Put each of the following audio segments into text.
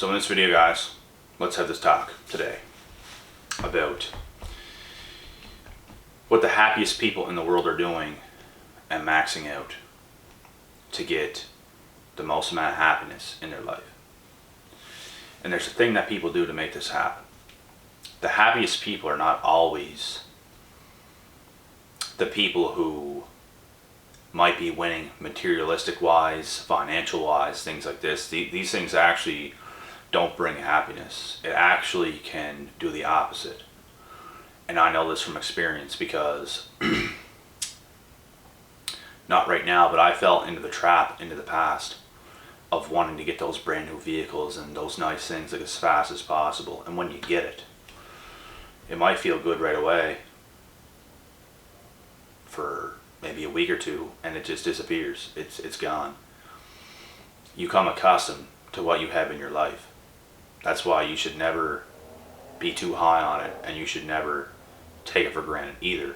So in this video, guys, let's have this talk today about what the happiest people in the world are doing and maxing out to get the most amount of happiness in their life. And there's a thing that people do to make this happen. The happiest people are not always the people who might be winning materialistic wise, financial wise, things like this. These things actually don't bring happiness. It actually can do the opposite. And I know this from experience because, not right now, but I fell into the trap into the past of wanting to get those brand new vehicles and those nice things like as fast as possible. And when you get it, it might feel good right away for maybe a week or two, and it just disappears. It's gone. You come accustomed to what you have in your life. That's why you should never be too high on it, and you should never take it for granted either.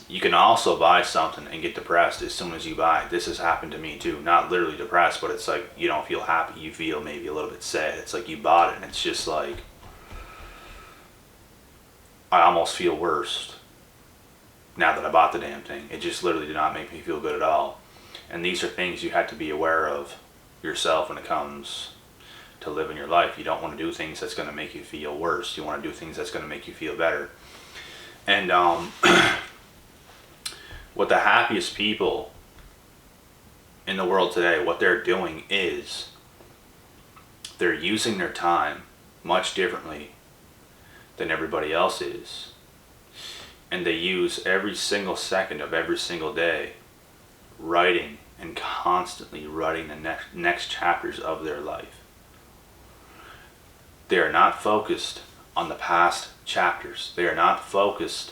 You can also buy something and get depressed as soon as you buy it. This has happened to me too. Not literally depressed, but it's like you don't feel happy. You feel maybe a little bit sad. It's like you bought it and it's just like, I almost feel worse now that I bought the damn thing. It just literally did not make me feel good at all. And these are things you have to be aware of yourself when it comes to living your life. You don't want to do things that's going to make you feel worse. You want to do things that's going to make you feel better. And what the happiest people in the world today, what they're doing is they're using their time much differently than everybody else is. And they use every single second of every single day writing and constantly writing the next chapters of their life. They are not focused on the past chapters. They are not focused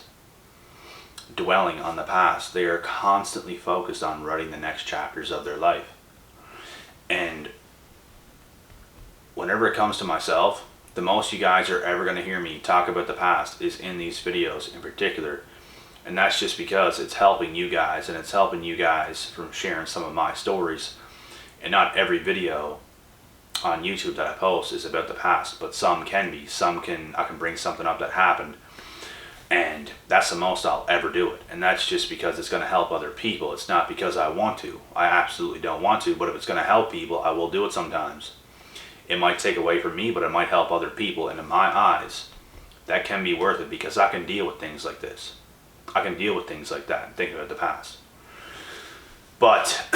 dwelling on the past. They are constantly focused on writing the next chapters of their life. And whenever it comes to myself, the most you guys are ever going to hear me talk about the past is in these videos in particular. And that's just because it's helping you guys, and it's helping you guys from sharing some of my stories. And not every video on YouTube that I post is about the past, but some can be. I can bring something up that happened, and that's the most I'll ever do it. And that's just because it's going to help other people. It's not because I want to. I absolutely don't want to, but if it's going to help people, I will do it sometimes. It might take away from me, but it might help other people. And in my eyes, that can be worth it because I can deal with things like this. I can deal with things like that and think about the past. But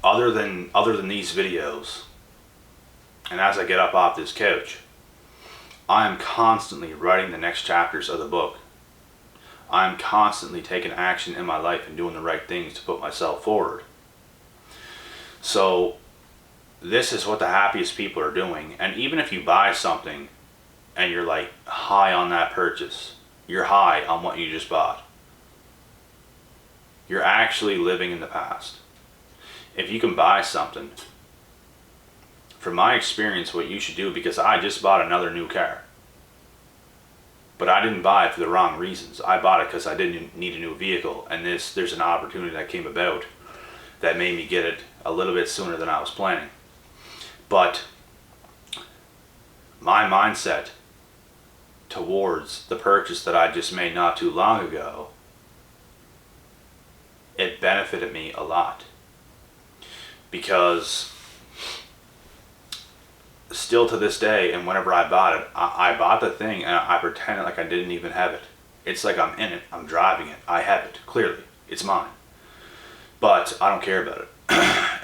other than these videos, and as I get up off this couch, I am constantly writing the next chapters of the book. I am constantly taking action in my life and doing the right things to put myself forward. So this is what the happiest people are doing. And even if you buy something and you're like high on that purchase, you're high on what you just bought, you're actually living in the past. If you can buy something, from my experience, what you should do, because I just bought another new car, but I didn't buy it for the wrong reasons. I bought it because I didn't need a new vehicle, and there's an opportunity that came about that made me get it a little bit sooner than I was planning. But my mindset towards the purchase that I just made not too long ago, it benefited me a lot. Because still to this day, and whenever I bought it, I bought the thing and I pretended like I didn't even have it. It's like I'm in it, I'm driving it, I have it, clearly, it's mine. But I don't care about it,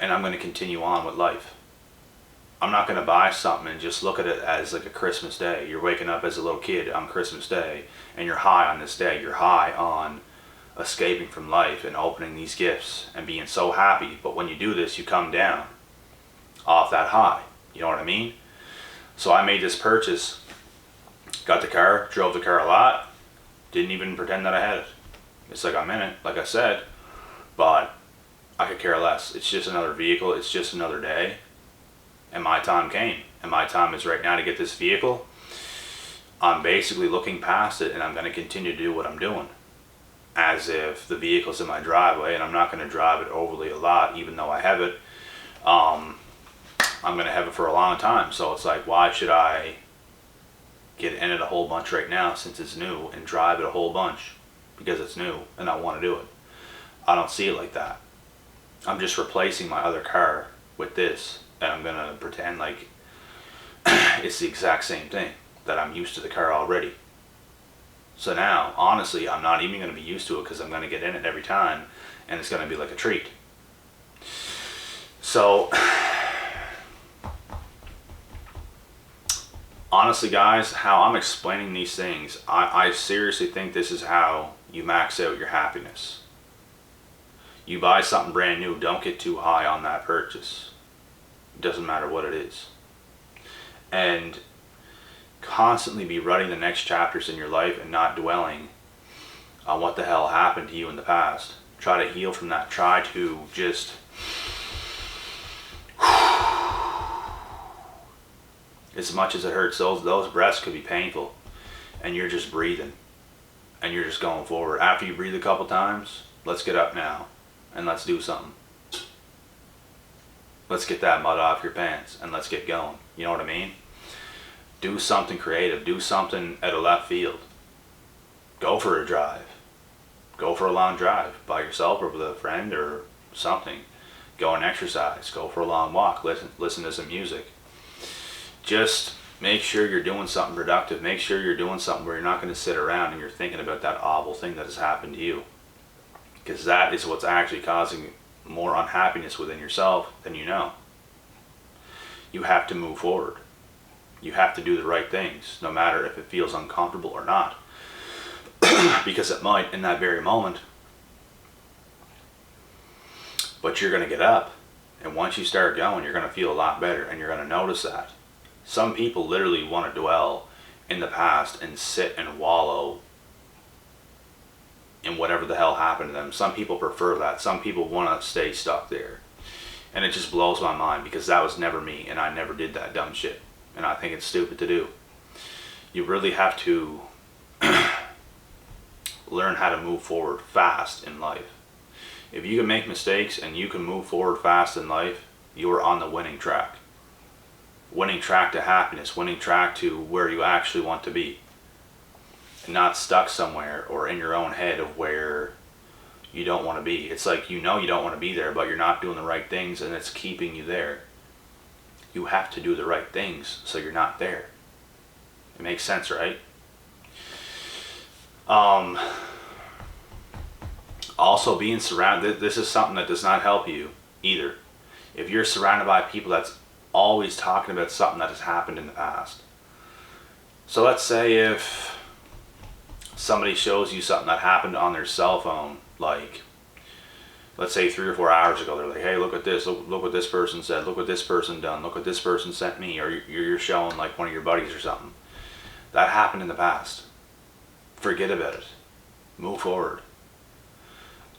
and I'm going to continue on with life. I'm not going to buy something and just look at it as like a Christmas day. You're waking up as a little kid on Christmas Day, and you're high on this day. You're high on escaping from life and opening these gifts and being so happy. But when you do this, you come down off that high. You know what I mean? So I made this purchase, got the car, drove the car a lot, didn't even pretend that I had it. It's like I'm in it, like I said, but I could care less. It's just another vehicle. It's just another day. And my time came. And my time is right now to get this vehicle. I'm basically looking past it, and I'm going to continue to do what I'm doing. as if the vehicle's in my driveway, and I'm not going to drive it overly a lot, even though I have it. I'm going to have it for a long time. So it's like, why should I get in it a whole bunch right now since it's new and drive it a whole bunch because it's new and I want to do it? I don't see it like that. I'm just replacing my other car with this, and I'm going to pretend like it's the exact same thing, that I'm used to the car already. So now, honestly, I'm not even going to be used to it because I'm going to get in it every time and it's going to be like a treat. So, honestly guys, how I'm explaining these things, I seriously think this is how you max out your happiness. You buy something brand new, don't get too high on that purchase. It doesn't matter what it is. And constantly be writing the next chapters in your life and not dwelling on what the hell happened to you in the past. Try to heal from that. Try to just as much as it hurts, those breaths could be painful, and you're just breathing and you're just going forward. After you breathe a couple times, let's get up now and let's do something. Let's get that mud off your pants and let's get going. You know what I mean? Do something creative. Do something at a left field. Go for a drive. Go for a long drive by yourself or with a friend or something. Go and exercise. Go for a long walk. Listen to some music. Just make sure you're doing something productive. Make sure you're doing something where you're not going to sit around and you're thinking about that awful thing that has happened to you. Because that is what's actually causing more unhappiness within yourself than you know. You have to move forward. You have to do the right things, no matter if it feels uncomfortable or not. Because it might in that very moment. But you're going to get up. And once you start going, you're going to feel a lot better. And you're going to notice that. Some people literally want to dwell in the past and sit and wallow in whatever the hell happened to them. Some people prefer that. Some people want to stay stuck there. And it just blows my mind because that was never me and I never did that dumb shit. And I think it's stupid to do. You really have to learn how to move forward fast in life. If you can make mistakes and you can move forward fast in life, you are on the winning track. Winning track to happiness, winning track to where you actually want to be. And not stuck somewhere or in your own head of where you don't want to be. It's like you know you don't want to be there, but you're not doing the right things and it's keeping you there. You have to do the right things so you're not there. It makes sense, right? Also being surrounded, this is something that does not help you either. If you're surrounded by people that's always talking about something that has happened in the past. So let's say if somebody shows you something that happened on their cell phone, like let's say 3 or 4 hours ago, they're like, hey, look at this, look what this person said, look what this person done, look what this person sent me, or you're showing like one of your buddies or something. That happened in the past. Forget about it. Move forward.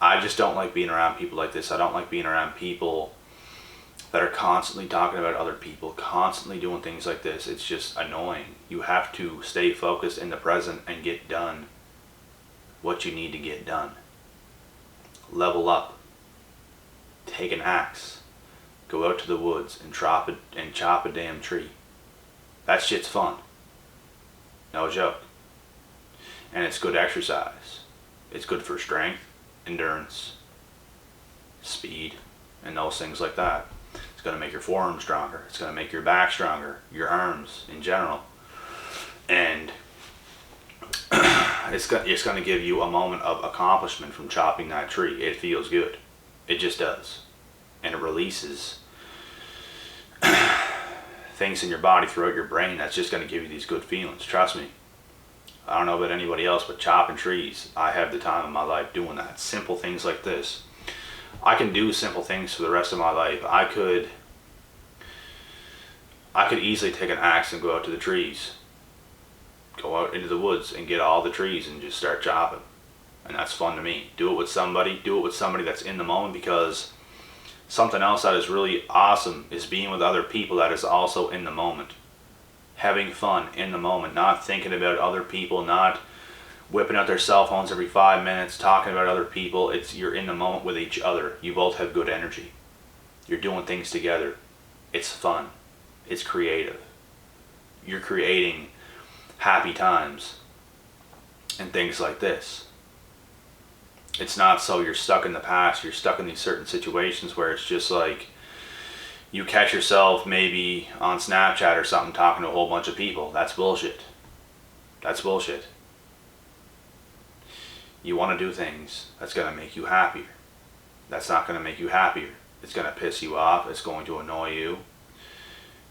I just don't like being around people like this. I don't like being around people that are constantly talking about other people, constantly doing things like this. It's just annoying. You have to stay focused in the present and get done what you need to get done. Level up. Take an axe. Go out to the woods and chop a damn tree. That shit's fun. No joke. And it's good exercise. It's good for strength, endurance, speed, and those things like that. It's going to make your forearms stronger. It's going to make your back stronger, your arms in general. And it's going to give you a moment of accomplishment from chopping that tree. It feels good. It just does. And it releases things in your body throughout your brain that's just going to give you these good feelings. Trust me. I don't know about anybody else, but chopping trees, I have the time of my life doing that. Simple things like this. I can do simple things for the rest of my life. I could easily take an axe and go out to the trees. Go out into the woods and get all the trees and just start chopping. And that's fun to me. Do it with somebody. Do it with somebody that's in the moment, because something else that is really awesome is being with other people that is also in the moment. Having fun in the moment, not thinking about other people, not whipping out their cell phones every 5 minutes, talking about other people. You're in the moment with each other. You both have good energy. You're doing things together. It's fun. It's creative. You're creating happy times and things like this. It's not so you're stuck in the past, you're stuck in these certain situations where it's just like you catch yourself maybe on Snapchat or something talking to a whole bunch of people. That's bullshit. That's bullshit. You want to do things that's going to make you happier. That's not going to make you happier. It's going to piss you off. It's going to annoy you.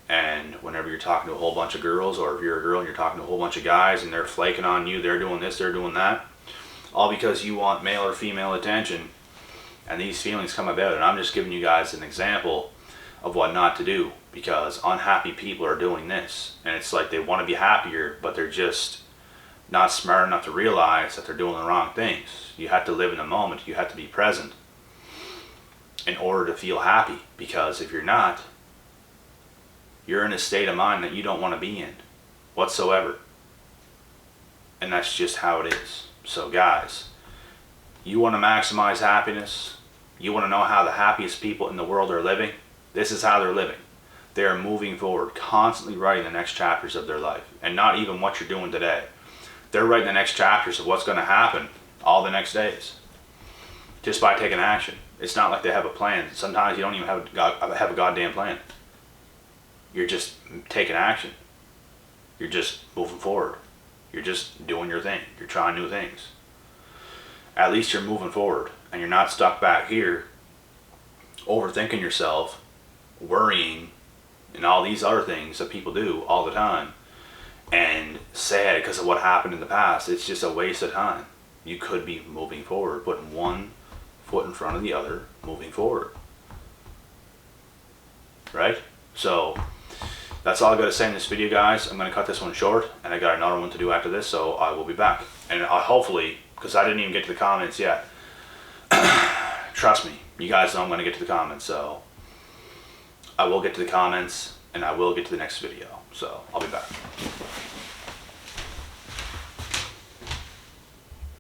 And whenever you're talking to a whole bunch of girls, or if you're a girl and you're talking to a whole bunch of guys and they're flaking on you, they're doing this, they're doing that, all because you want male or female attention, and these feelings come about. And I'm just giving you guys an example of what not to do, because unhappy people are doing this. And it's like they want to be happier, but they're just not smart enough to realize that they're doing the wrong things. You have to live in the moment. You have to be present in order to feel happy, because if you're not, you're in a state of mind that you don't want to be in whatsoever. And that's just how it is. So guys, you want to maximize happiness? You want to know how the happiest people in the world are living? This is how they're living. They are moving forward, constantly writing the next chapters of their life. And not even what you're doing today. They're writing the next chapters of what's going to happen all the next days, just by taking action. It's not like they have a plan. Sometimes you don't even have a goddamn plan. You're just taking action. You're just moving forward. You're just doing your thing. You're trying new things. At least you're moving forward, and you're not stuck back here overthinking yourself, worrying, and all these other things that people do all the time, and sad because of what happened in the past. It's just a waste of time. You could be moving forward, putting one foot in front of the other, moving forward. Right? So that's all I got to say in this video, guys. I'm going to cut this one short, and I got another one to do after this, so I will be back. And hopefully, because I didn't even get to the comments yet, trust me, you guys know I'm going to get to the comments, so I will get to the comments, and I will get to the next video. So I'll be back.